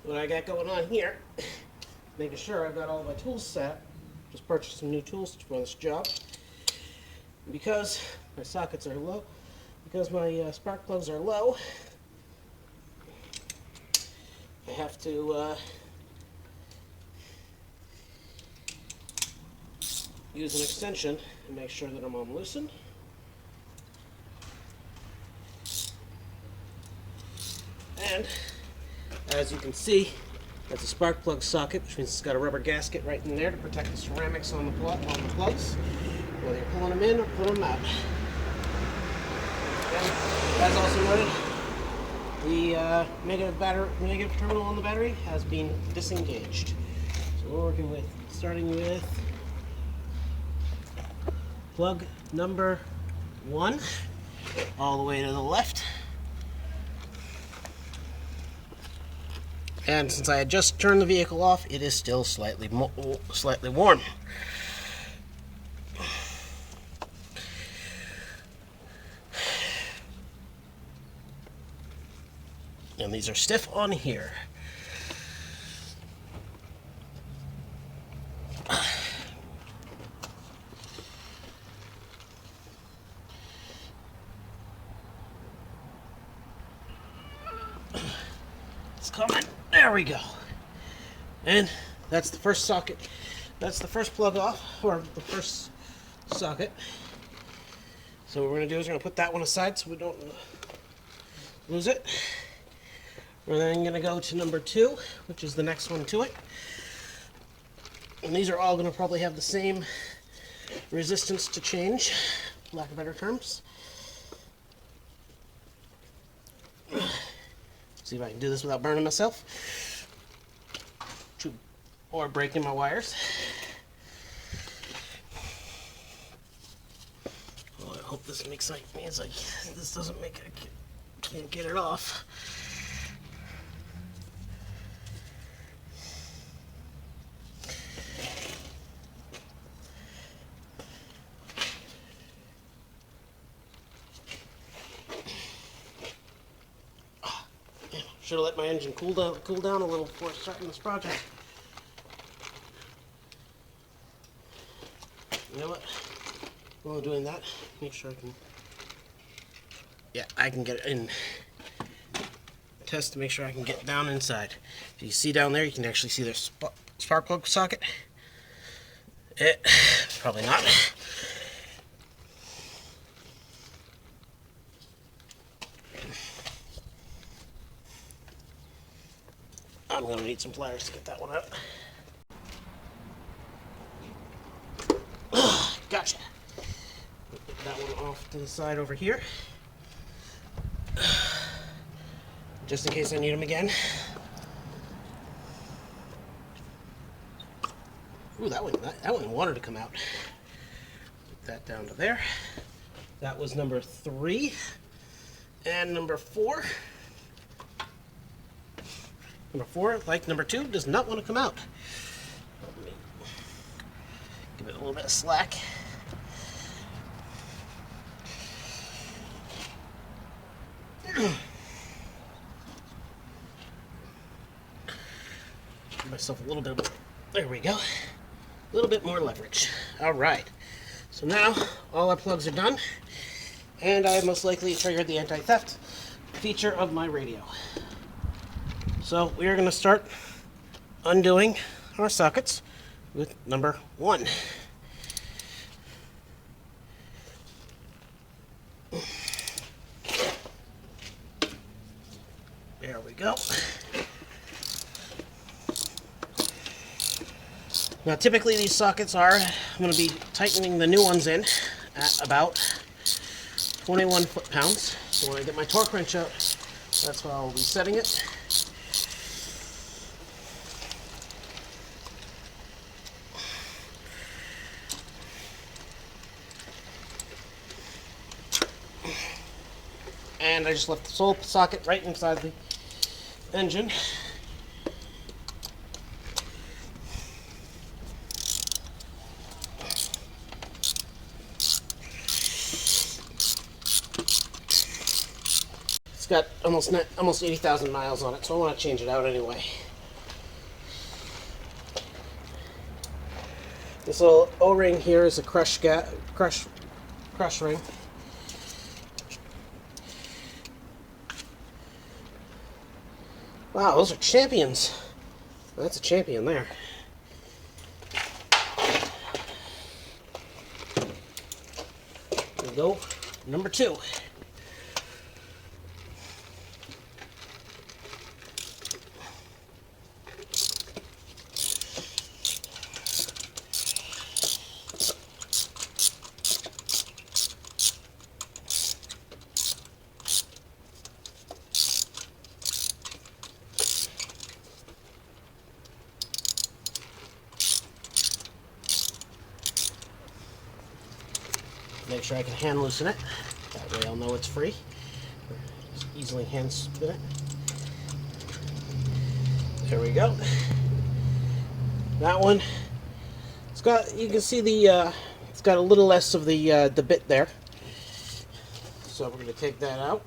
what I got going on here, making sure I've got all my tools set. Just purchased some new tools for this job. Because my sockets are low, because my spark plugs are low, I have to use an extension and make sure that I'm on loosened. And as you can see, that's a spark plug socket, which means it's got a rubber gasket right in there to protect the ceramics on the plugs, whether you're pulling them in or pulling them out. And as also noted, the negative terminal on the battery has been disengaged. So we're working with, starting with plug number 1, all the way to the left. And since I had just turned the vehicle off, it is still slightly warm. And these are stiff on here. It's coming. There we go. And that's the first socket. That's the first plug off, or the first socket. So what we're going to do is we're going to put that one aside so we don't lose it. We're then going to go to number 2, which is the next one to it. And these are all going to probably have the same resistance to change, for lack of better terms. See if I can do this without burning myself or breaking my wires. Oh, I hope this means this doesn't make it, I can't get it off. Should have let my engine cool down a little before starting this project. You know what? While I'm doing that, make sure I can. Yeah, I can get it in. Test to make sure I can get down inside. If you see down there, you can actually see the spark plug socket. Probably not. I'm going to need some pliers to get that one out. Gotcha. Put that one off to the side over here. Just in case I need them again. Ooh, that one wanted to come out. Put that down to there. That was number 3. And number 4. Number 4, like number 2, does not want to come out. Let me give it a little bit of slack. Give myself a little bit of, there we go. A little bit more leverage. All right. So now all our plugs are done, and I have most likely triggered the anti-theft feature of my radio. So we are going to start undoing our sockets with number 1. There we go. Now typically these sockets are, I'm going to be tightening the new ones in at about 21 foot-pounds. So when I get my torque wrench out, that's how I'll be setting it. And I just left the sole socket right inside the engine. It's got almost 80,000 miles on it, so I want to change it out anyway. This little O-ring here is a crush ring. Wow, those are champions. That's a champion there. There we go. Number 2. Make sure I can hand loosen it. That way I'll know it's free. Just easily hand spin it. There we go. That one, it's got, you can see the, it's got a little less of the bit there. So we're going to take that out.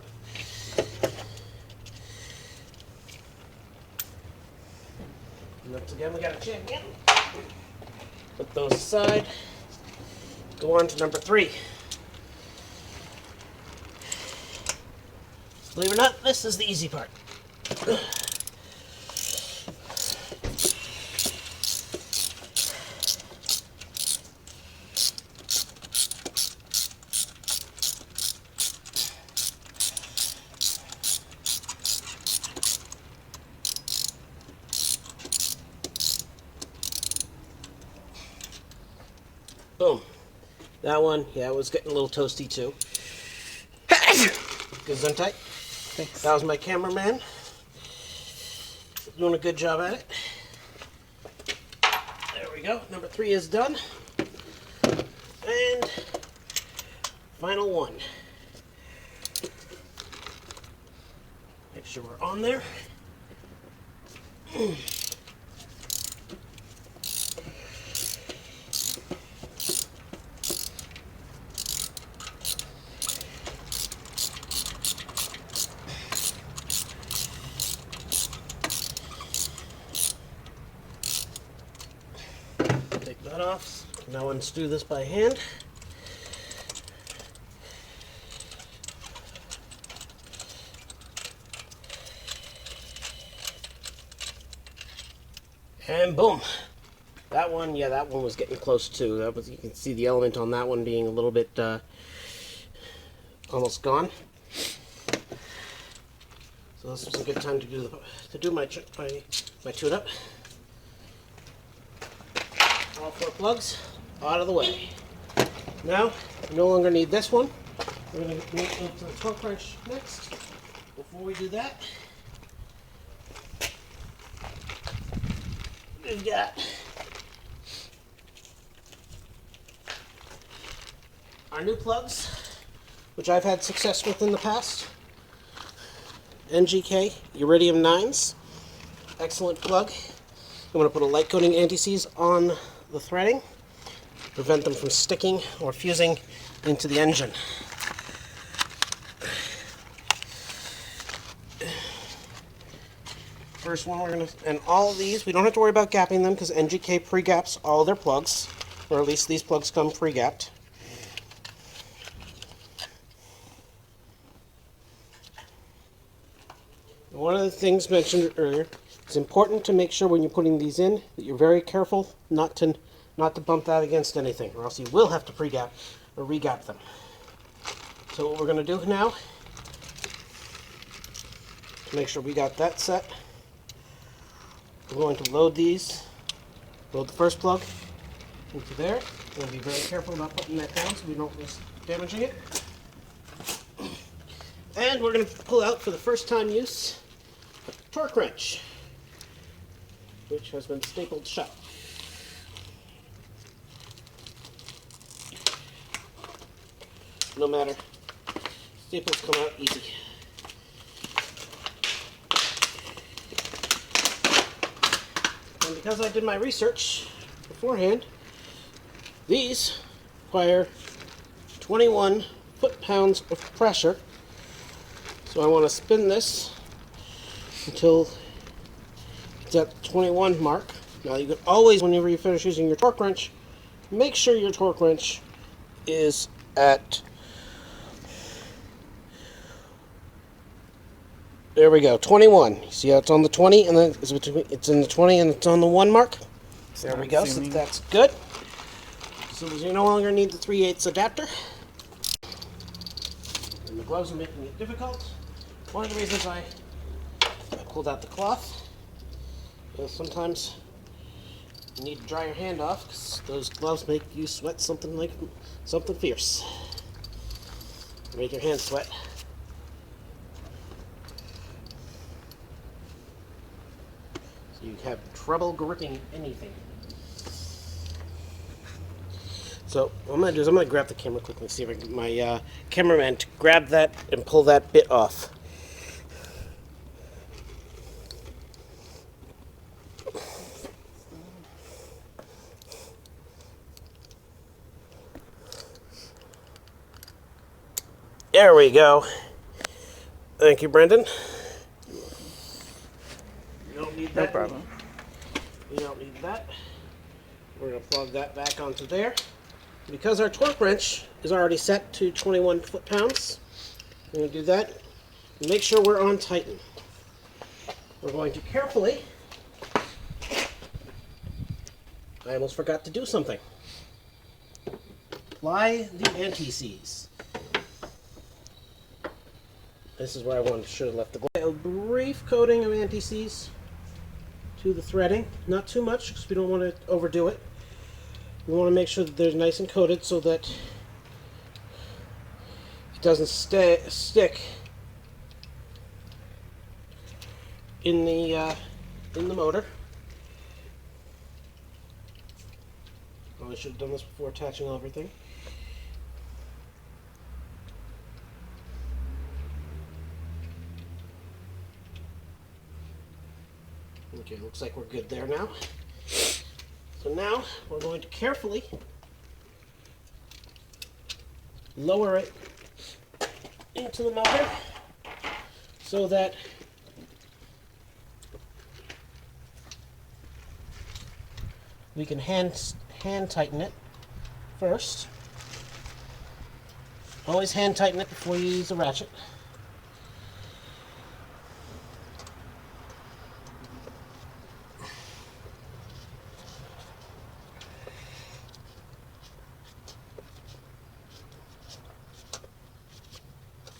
And once again, we got a champion. Put those aside. Go on to number 3. Believe it or not, this is the easy part. Boom. That one, yeah, it was getting a little toasty too. Gesundheit. Thanks. That was my cameraman. Doing a good job at it. There we go. Number 3 is done. And final one. Make sure we're on there. Take that off. Now unscrew this by hand. And boom. That one, yeah, that one was getting close too. That was, you can see the element on that one being a little bit almost gone. So this was a good time to do my tune-up. All 4 plugs out of the way. Now, we no longer need this one. We're going to move into the torque wrench next. Before we do that, we've got our new plugs, which I've had success with in the past. NGK Iridium 9s. Excellent plug. I'm going to put a light coating anti-seize on the threading, prevent them from sticking or fusing into the engine. First one we're going to, and all of these, we don't have to worry about gapping them because NGK pre-gaps all their plugs, or at least these plugs come pre-gapped. One of the things mentioned earlier, it's important to make sure when you're putting these in that you're very careful not to bump that against anything, or else you will have to pre-gap or re-gap them. So what we're going to do now, to make sure we got that set, we're going to load the first plug into there. We're going to be very careful about putting that down so we don't risk damaging it. And we're going to pull out for the first time use a torque wrench, which has been stapled shut. No matter, staples come out easy. And because I did my research beforehand, these require 21 foot-pounds of pressure. So I want to spin this until it's at the 21 mark. Now you can always, whenever you finish using your torque wrench, make sure your torque wrench is at, there we go, 21. You see how it's on the 20, and then it's in the 20 and it's on the 1 mark? There we go, so that's good. So you no longer need the 3/8 adapter. And the gloves are making it difficult. One of the reasons I pulled out the cloth is sometimes you need to dry your hand off because those gloves make you sweat something fierce. Make your hands sweat. So you have trouble gripping anything. So what I'm going to do is I'm going to grab the camera quickly and see if I can get my cameraman to grab that and pull that bit off. There we go. Thank you, Brendan. You don't need that. No problem. You don't need that. We're going to plug that back onto there. Because our torque wrench is already set to 21 foot-pounds, we're going to do that and make sure we're on tighten. We're going to carefully, I almost forgot to do something, apply the anti-seize. This is where I should have left the glove. A brief coating of anti-seize to the threading, not too much because we don't want to overdo it. We want to make sure that they're nice and coated so that it doesn't stick in the motor. Probably should have done this before attaching everything. Okay, looks like we're good there now. So now we're going to carefully lower it into the motor so that we can hand tighten it first. Always hand tighten it before you use a ratchet.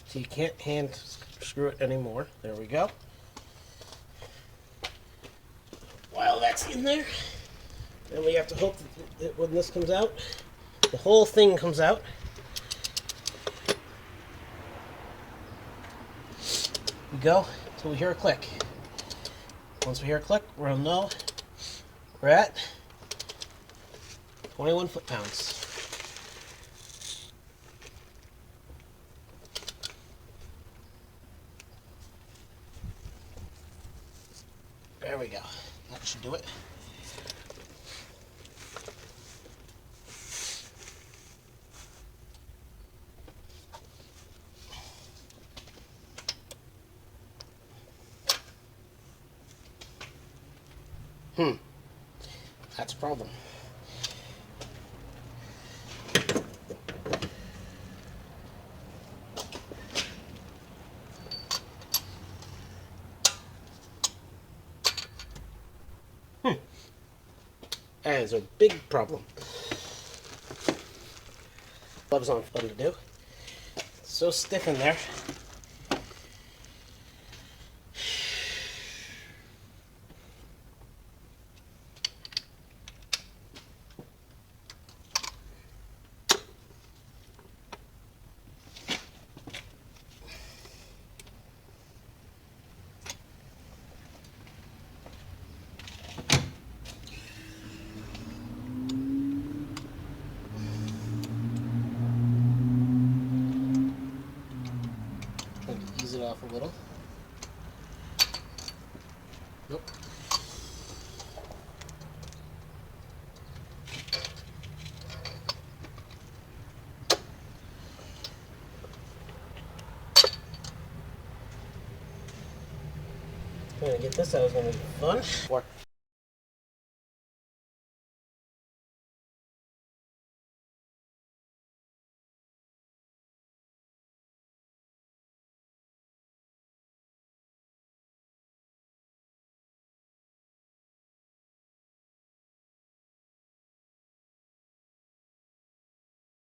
So you can't hand screw it anymore. There we go. While that's in there, then we have to hope that when this comes out, the whole thing comes out. We go until we hear a click. Once we hear a click, we'll know we're at 21 foot-pounds. There we go. That should do it. That's a problem. That is a big problem. Gloves aren't fun to do. It's so stiff in there. Ease it off a little. Nope. I'm gonna get this out. It's gonna be fun.